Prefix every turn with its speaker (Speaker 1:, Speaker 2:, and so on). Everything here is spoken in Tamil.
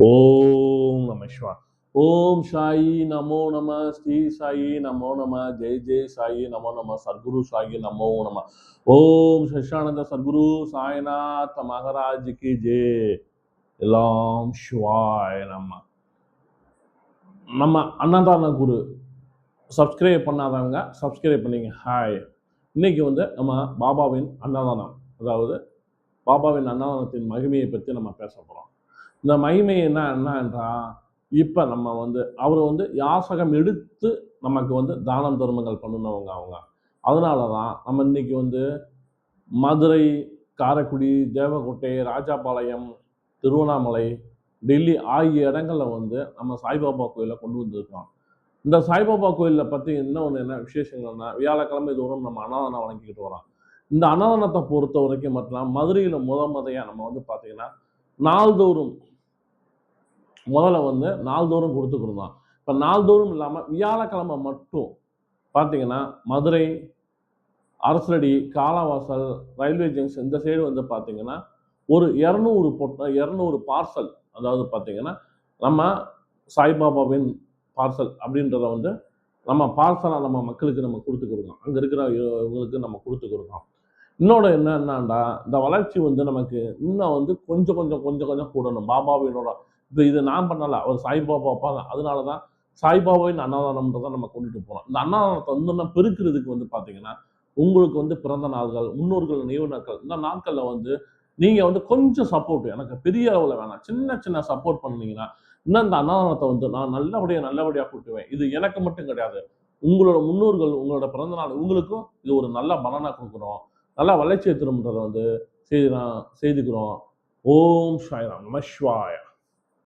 Speaker 1: ஓம் நம சிவா. ஓம் சாயி நமோ நம, ஸ்ரீ சாயி நமோ நம, ஜெய் ஜெய் சாயி நமோ நம, சர்க்குரு சாயி நமோ நம. ஓம் சஷானந்த சர்க்குரு சாய்நாத் மகராஜுக்கு ஜெய். எல்லாம் சிவாய நம்ம அன்னதான குரு சப்ஸ்கிரைப் பண்ணாதவங்க சப்ஸ்கிரைப் பண்ணிங்க. ஹாய். இன்னைக்கு நம்ம பாபாவின் அன்னதானம், அதாவது பாபாவின் அன்னதானத்தின் மகிமையை பற்றி நம்ம பேச போகிறோம். இந்த மகிமை என்ன என்றால், இப்போ நம்ம அவர் யாசகம் எடுத்து நமக்கு தானம் தர்மங்கள் பண்ணினவங்க அவங்க. அதனால தான் நம்ம இன்னைக்கு மதுரை, காரைக்குடி, தேவக்கோட்டை, ராஜாபாளையம், திருவண்ணாமலை, டெல்லி ஆகிய இடங்களில் நம்ம சாய்பாபா கோயிலை கொண்டு வந்திருக்கோம். இந்த சாய்பாபா கோயிலில் பற்றி இன்னொன்று என்ன விசேஷங்கள்னா, வியாழக்கிழமை தோறும் நம்ம அன்னதானம் வழங்கிக்கிட்டு வரோம். இந்த அன்னதானத்தை பொறுத்த வரைக்கும் மட்டும் மதுரையில் முதையாக நம்ம பார்த்தீங்கன்னா நாள்தோறும் முதல்ல நாள்தோறும் கொடுத்துக்கிருந்தோம். இப்போ நாள்தோறும் இல்லாமல் வியாழக்கிழமை மட்டும் பார்த்தீங்கன்னா மதுரை, அரசடி, காலாவாசல், ரயில்வே ஜங்ஷன் இந்த சைடு பார்த்தீங்கன்னா ஒரு 200 பார்சல், அதாவது பார்த்தீங்கன்னா நம்ம சாய்பாபாவின் பார்சல் அப்படின்றத நம்ம பார்சலாக நம்ம மக்களுக்கு நம்ம கொடுத்துக்கிருக்கோம். அங்கே இருக்கிற இவங்களுக்கு நம்ம கொடுத்துக்கிருக்கோம். இன்னொன்று என்னன்னாண்டா, இந்த வளர்ச்சி நமக்கு இன்னும் கொஞ்சம் கொஞ்சம் கொஞ்சம் கொஞ்சம் கூடணும். பாபாவினோட இப்போ இது நான் பண்ணலை, அவர் சாய்பாபா பார்ப்பாங்க. அதனால தான் சாய்பாபாவின் அன்னதானம்ன்றதை நம்ம கொண்டுட்டு போகிறோம். இந்த அன்னதானத்தை இன்னும் பெருக்கிறதுக்கு பார்த்தீங்கன்னா உங்களுக்கு பிறந்த நாள்கள், முன்னோர்கள் நினைவு நாட்கள், இந்த நாட்களில் நீங்கள் கொஞ்சம் சப்போர்ட், எனக்கு பெரிய அளவில் வேணாம், சின்ன சின்ன சப்போர்ட் பண்ணீங்கன்னா இன்னும் இந்த அன்னதானத்தை நான் நல்லபடியாக கூட்டுவேன். இது எனக்கு மட்டும் கிடையாது, உங்களோட முன்னோர்கள், உங்களோட பிறந்த நாள் உங்களுக்கும் இது ஒரு நல்ல பலனாக கொடுக்குறோம், நல்லா வளர்ச்சியை திரும்புறதை செய்துக்கிறோம். ஓம் சாய்ராம் நம சிவாய.